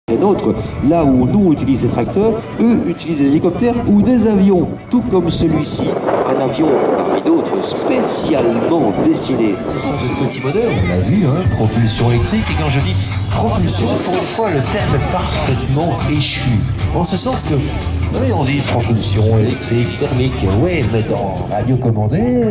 Les nôtres, là où nous on utilise des tracteurs, eux utilisent des hélicoptères ou des avions, tout comme celui-ci, un avion parmi d'autres spécialement dessiné. Ce petit bonheur, on l'a vu, hein, propulsion électrique, et quand je dis propulsion, pour une fois, le terme est parfaitement échu. En ce sens que, oui, on dit propulsion électrique, thermique, ouais, mais dans radiocommandé,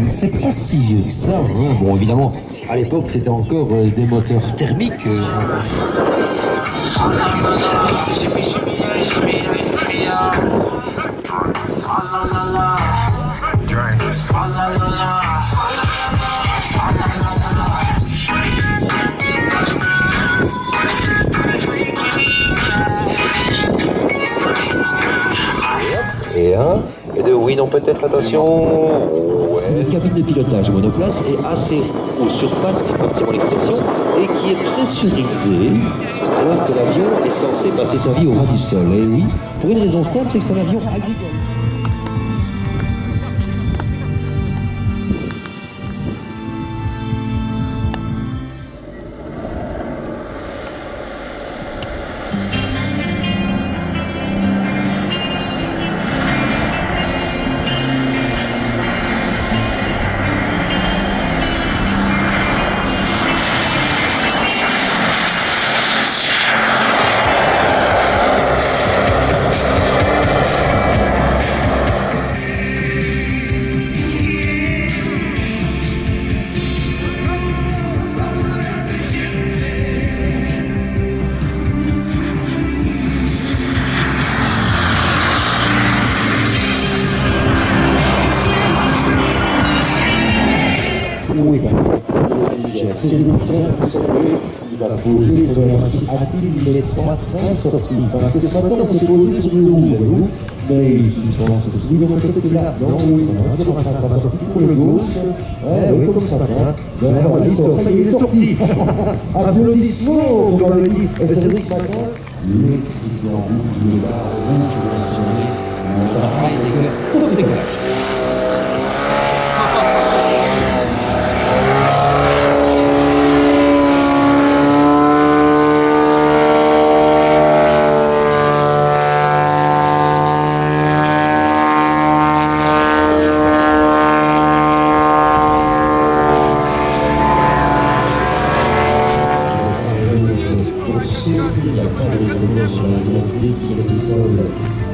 c'est pas si vieux que ça. Hein. Bon, évidemment, à l'époque, c'était encore des moteurs thermiques. Et un, et deux, oui, non, peut-être, attention. Ouais. Une cabine de pilotage monoplace est assez haut sur pattes, c'est forcément l'expression, et qui est pressurisée, alors que l'avion est censé passer sa vie au ras du sol. Et oui, pour une raison simple, c'est que c'est un avion agricole. Oui, c'est le il va poser sur la machine a-t-il les trois trains sortis? Parce que ce matin, on s'est posé sur le roue, voyez-vous. Mais ici, je pense que si vous peut-être là, non, oui, on va dire un train va sortir pour le gauche. Oui, comme ça, hein. Ben voilà, il est sorti. Applaudissements, vous m'avez dit. Et c'est vrai que ce matin, l'électricité en rouge, il est là, rouge, il est sonné. Ça va pas, tout le décalage.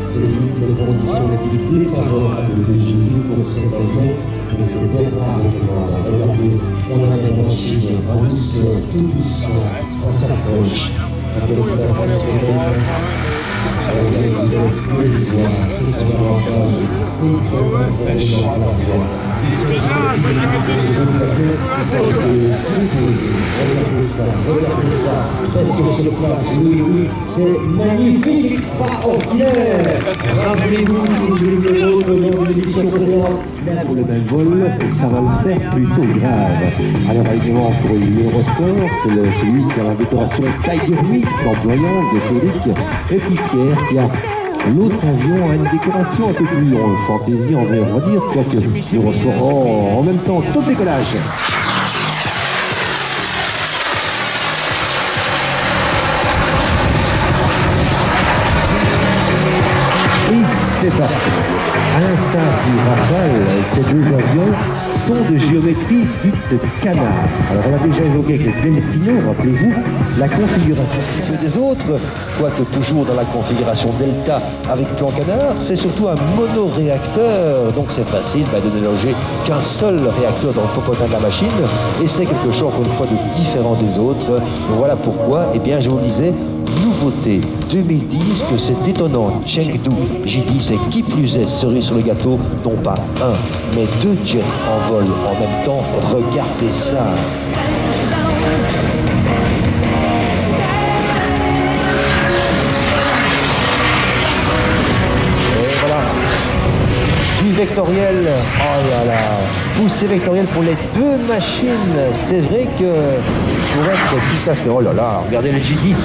C'est l'une des conditions les plus défavorables de Jésus pour cet avion, mais c'est véritablement. Regardez, on a des machines en douceur, tout doucement, on s'approche. Ça fait le passage avec une explosion, c'est son avantage, et son avantage à la fois. Regardez ça, est-ce que c'est le place? Oui, oui, c'est magnifique, extraordinaire. Rappelez-vous, si vous avez l'autre nom de l'édition précédente, Là, pour le même vol, ça va le faire plutôt grave. Alors, évidemment, pour l'Eurosport, c'est celui qui a la décoration Tiger 8, flamboyante de Cédric, et puis Pierre qui a l'autre avion a une décoration un peu plus fantaisie, on va dire, quoique l'Eurosport en même temps, top décollage. C'est parti. À l'instar du Rafale, ces deux avions sont de géométrie dite canard. Alors on a déjà évoqué avec le Delfino, rappelez-vous, la configuration des autres, quoique toujours dans la configuration Delta avec plan canard, c'est surtout un monoréacteur, donc c'est facile de ne loger qu'un seul réacteur dans le popotin de la machine, et c'est quelque chose encore une fois de différent des autres. Donc voilà pourquoi, eh bien je vous le disais, nouveauté 2010 que c'est étonnant, Chengdu J10 et qui plus est, cerise sur le gâteau, non pas un, mais deux jets en vol en même temps, regardez ça. Et voilà, du vectoriel, oh là là, poussée vectorielle pour les deux machines, c'est vrai que pour être tout à fait, oh là là, regardez le J10.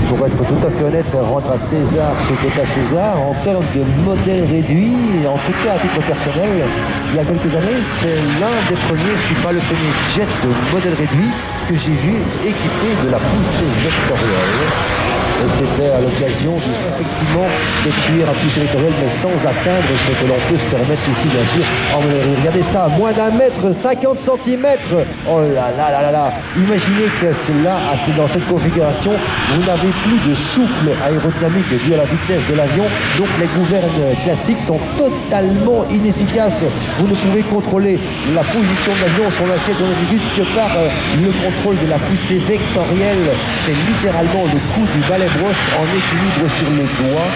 Pour être tout à fait honnête, rentre à César ce qu'est à César en termes de modèle réduit, en tout cas à titre personnel, il y a quelques années, c'est l'un des premiers, si pas le premier jet de modèle réduit que j'ai vu équipé de la poussée vectorielle. disait à l'occasion, effectivement, de tuer un plus territorial, mais sans atteindre ce que l'on peut se permettre ici, bien sûr. Oh, mais regardez ça, moins d'un mètre, 50 centimètres. Oh là là là là là. Imaginez que cela, dans cette configuration, vous n'avez plus de souffle aérodynamique dû à la vitesse de l'avion, donc les gouvernes classiques sont totalement inefficaces. Vous ne pouvez contrôler la position de l'avion, son assiette, que par le contrôle de la poussée vectorielle. C'est littéralement le coup du balai brosse en équilibre sur le doigt.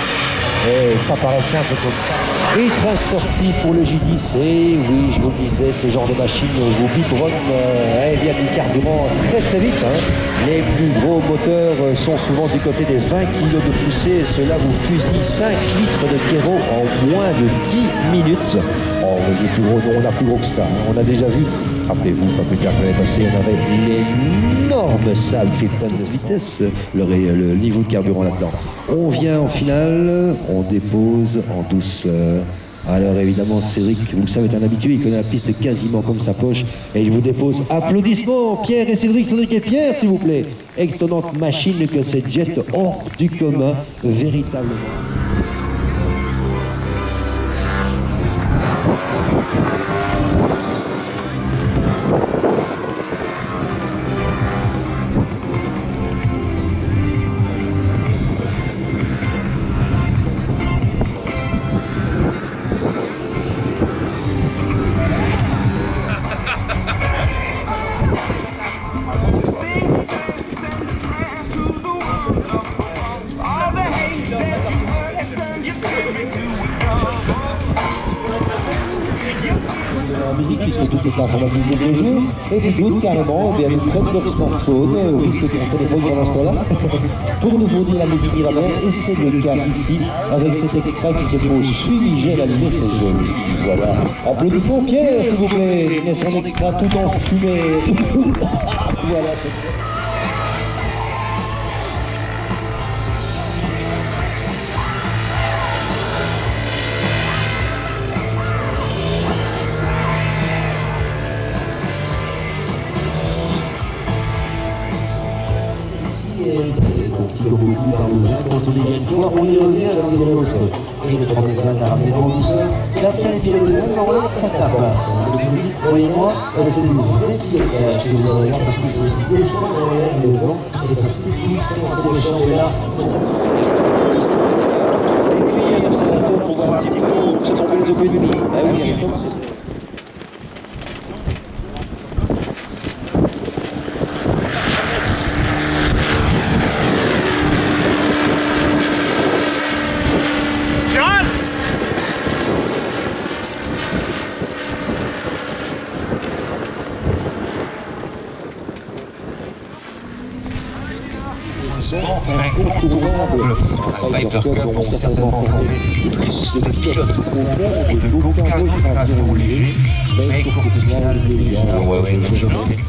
Et ça paraissait un peu comme ça. Et train sorti pour le J10, et oui, je vous le disais, ce genre de machine vous biberonne, elle vient du carburant très vite. Hein. Les plus gros moteurs sont souvent du côté des 20 kg de poussée, et cela vous fusille 5 litres de kéro en moins de 10 minutes. Oh, mais plus gros, non, on a plus gros que ça. Hein. On a déjà vu, rappelez-vous, pas plus tard que l'année passée, on avait l'énorme salle Triton de vitesse, le niveau de carburant là-dedans. On vient en finale, on dépose en douceur. Alors évidemment, Cédric, vous le savez, est un habitué, il connaît la piste quasiment comme sa poche. Et il vous dépose. Applaudissements, Pierre et Cédric, Cédric et Pierre, s'il vous plaît. Étonnante machine que cette jet hors du commun, véritablement. Puisque tout est informatisé des jours, et puis d'autres carrément, bien, ils prennent leur smartphone, au risque de ton téléphone pendant ce temps-là, pour nous fournir la musique qui va bien, et c'est le cas ici, avec cet extrait qui se pose fumigène à l'hiver, c'est joli. Voilà. Applaudissements Pierre, s'il vous plaît, il est son extrait tout en fumée. Voilà, c'est quand on y vient une fois, on y revient alors il y a l'autre. Et le premier plein d'armée en douceur, d'après les pilotes de l'aile, normalement ça tabasse. Croyez-moi, c'est une vraie pilotage que vous allez voir parce qu'il faut des espoirs dans l'air et le vent, et parce que c'est les chambres là. Et puis il y a un observateur pour voir un petit peu où c'est tombé les objets ennemis. Ah oui, il y a comme ça. Incontournable, Piper Cub ont certainement formé le pilote au monde d'aucun autre avion léger, mais au final,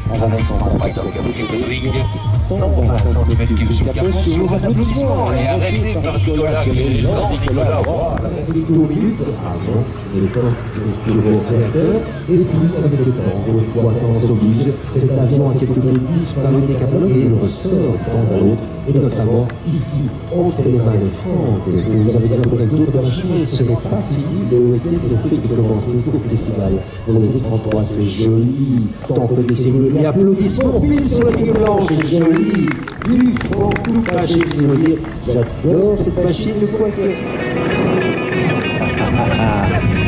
en avançant Piper Cub Cédric, 125 cm sur le capot, sur vos applaudissements, et arrêtez par Nicolas, quel est grand Nicolas, les 2 minutes avant le temps de réacteur, et puis avec le temps, une fois temps s'oblige, cet avion a quelque peu disparu des catalogues et il ressort de temps à l'autre, et notamment ici, entre les mains de Franck, que vous avez déjà donné d'autres machines, ce n'est pas fini, le week-end ne fait que commencer pour le final. Pour les 33, c'est joli, tant que des cellules, et applaudissements, pile sur la ligne blanche, c'est joli, du franc tout caché, si je veux dire, j'adore cette machine, je crois que...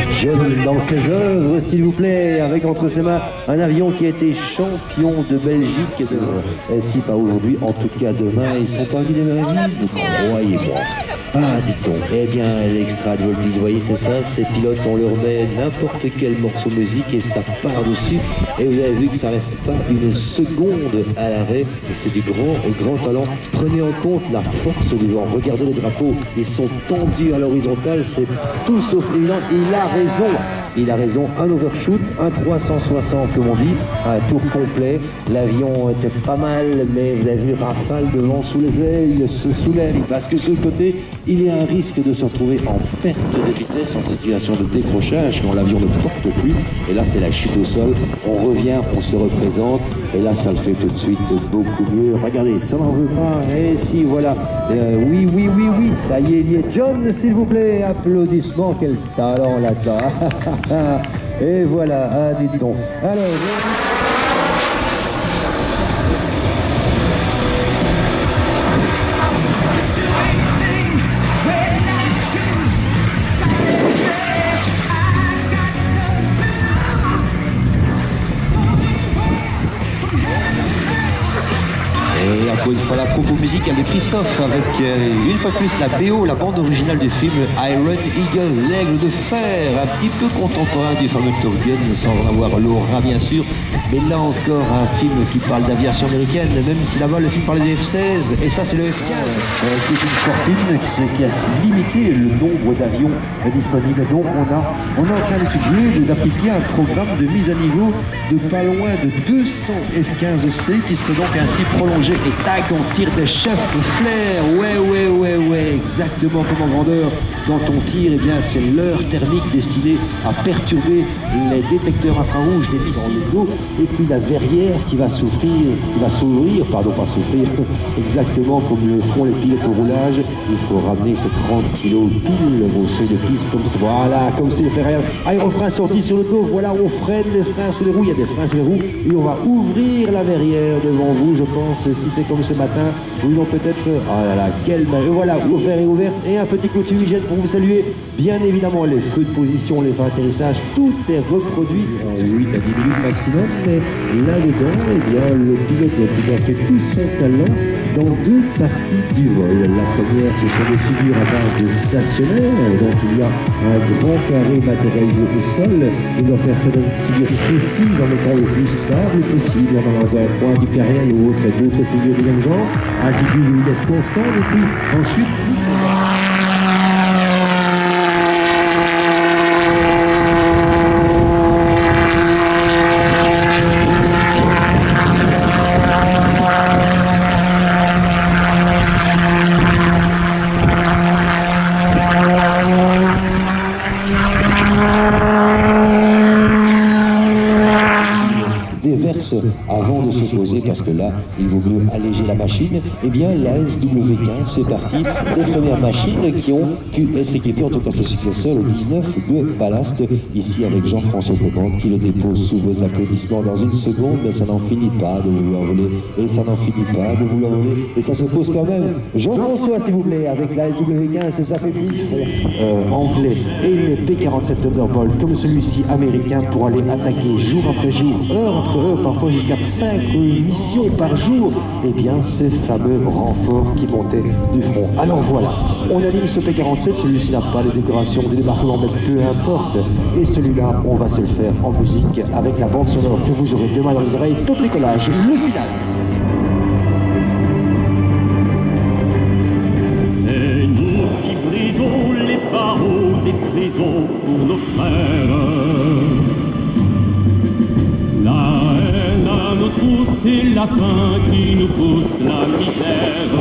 Jeune dans ses œuvres, s'il vous plaît, avec entre ses mains un avion qui a été champion de Belgique. Et si pas aujourd'hui, en tout cas demain, ils sont pas venus de ma vie, croyez-moi. Ah, dit-on. Eh bien, l'extra de voltige, vous voyez, c'est ça, ces pilotes, on leur met n'importe quel morceau de musique et ça part dessus. Et vous avez vu que ça reste pas une seconde à l'arrêt. C'est du grand talent. Prenez en compte la force du vent. Regardez les drapeaux, ils sont tendus à l'horizontale, c'est tout sauf évident. Il a raison, un overshoot, un 360 comme on dit, un tour complet. L'avion était pas mal, mais vous avez vu Rafale devant sous les ailes, il se soulève, il passe que sur le côté. il y a un risque de se retrouver en perte de vitesse, en situation de décrochage, quand l'avion ne porte plus. Et là, c'est la chute au sol. On revient, on se représente. Et là, ça le fait tout de suite beaucoup mieux. Regardez, ça n'en veut pas. Et si, voilà. Oui, ça y est, il y est. John, s'il vous plaît, applaudissements. Quel talent là-dedans. Et voilà, ah, dis donc. Alors... Et encore une fois la propos musicale de Christophe avec une fois plus la BO, la bande originale du film Iron Eagle, l'aigle de fer, un petit peu contemporain du fameux Top Gun, sans en avoir l'aura bien sûr, mais là encore un film qui parle d'aviation américaine, même si là-bas le film parlait des F-16, et ça c'est le F-15. C'est une fortune qui a limité le nombre d'avions disponibles, donc on est en train d'étudier, d'appliquer un programme de mise à niveau de pas loin de 200 F-15C qui serait donc ainsi prolongé. Et tac, on tire des chefs de flair. Ouais, exactement comme en grandeur. Quand on tire, eh bien, c'est l'heure thermique destinée à perturber les détecteurs infrarouges des missiles dans le dos. Et puis la verrière qui va s'ouvrir, exactement comme le font les pilotes au roulage. Il faut ramener ces 30 kilos pile au seuil de piste, comme ça. Voilà, comme c'est le fer. Aérofrein sorti sur le dos. Voilà, on freine les freins sur les roues. Il y a des freins sur les roues. Et on va ouvrir la verrière devant vous, je pense. Si c'est comme ce matin, ou ils ont peut-être... Oh là là, quel... Voilà, le verre est ouvert. Et un petit coup de fumigène pour vous saluer. Bien évidemment, les feux de position, les feux d'atterrissage, tout est reproduit en 8 à 10 minutes maximum. Mais là-dedans, eh bien, le pilote doit pouvoir faire tout son talent dans deux parties du vol. La première, ce sont des figures à base de stationnaire. Donc, il y a un grand carré matérialisé au sol. Il doit faire ça dans une figure précise en mettant le plus stable possible, en allant d'un point du carré à l'autre et d'autres figures du même genre, altitude et vitesse constante, et puis ensuite... déverse avant de se poser, parce que là, il vaut mieux alléger la machine. Eh bien, la SW15 fait partie des premières machines qui ont pu être équipées, en tout cas ses successeurs, le 19 de ballast, ici avec Jean-François Commande qui le dépose sous vos applaudissements dans une seconde, mais ça n'en finit pas de vouloir voler, et ça n'en finit pas de vouloir voler, et ça se pose quand même. Jean-François, s'il vous plaît, avec la SW15 et sa faiblesse anglais et les P-47 Thunderbolt, comme celui-ci américain, pour aller attaquer jour après jour, heure après heure, parfois jusqu'à 5 missions par jour, eh bien ces fameux renforts qui montaient du front. Alors voilà, on aligne ce P-47, celui-ci n'a pas de décoration, des débarquements, mais peu importe. Et celui-là, on va se le faire en musique avec la bande sonore que vous aurez demain dans les oreilles, top décollage, le final. C'est nous qui brisons les barreaux des prisons pour nos frères. La haine à nos trousses, c'est la faim qui nous pousse la misère.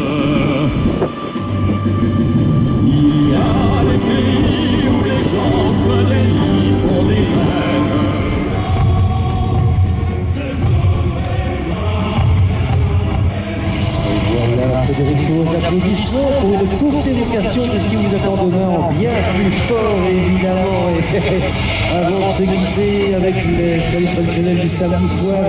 Il y a des pays où les gens prennent des lits, font des rêves. Voilà, Frédéric Sauce, applaudissements pour une courte évocation de ce qui vous attend demain en bien plus fort, évidemment. Et avant de se quitter avec les saluts traditionnels du samedi soir.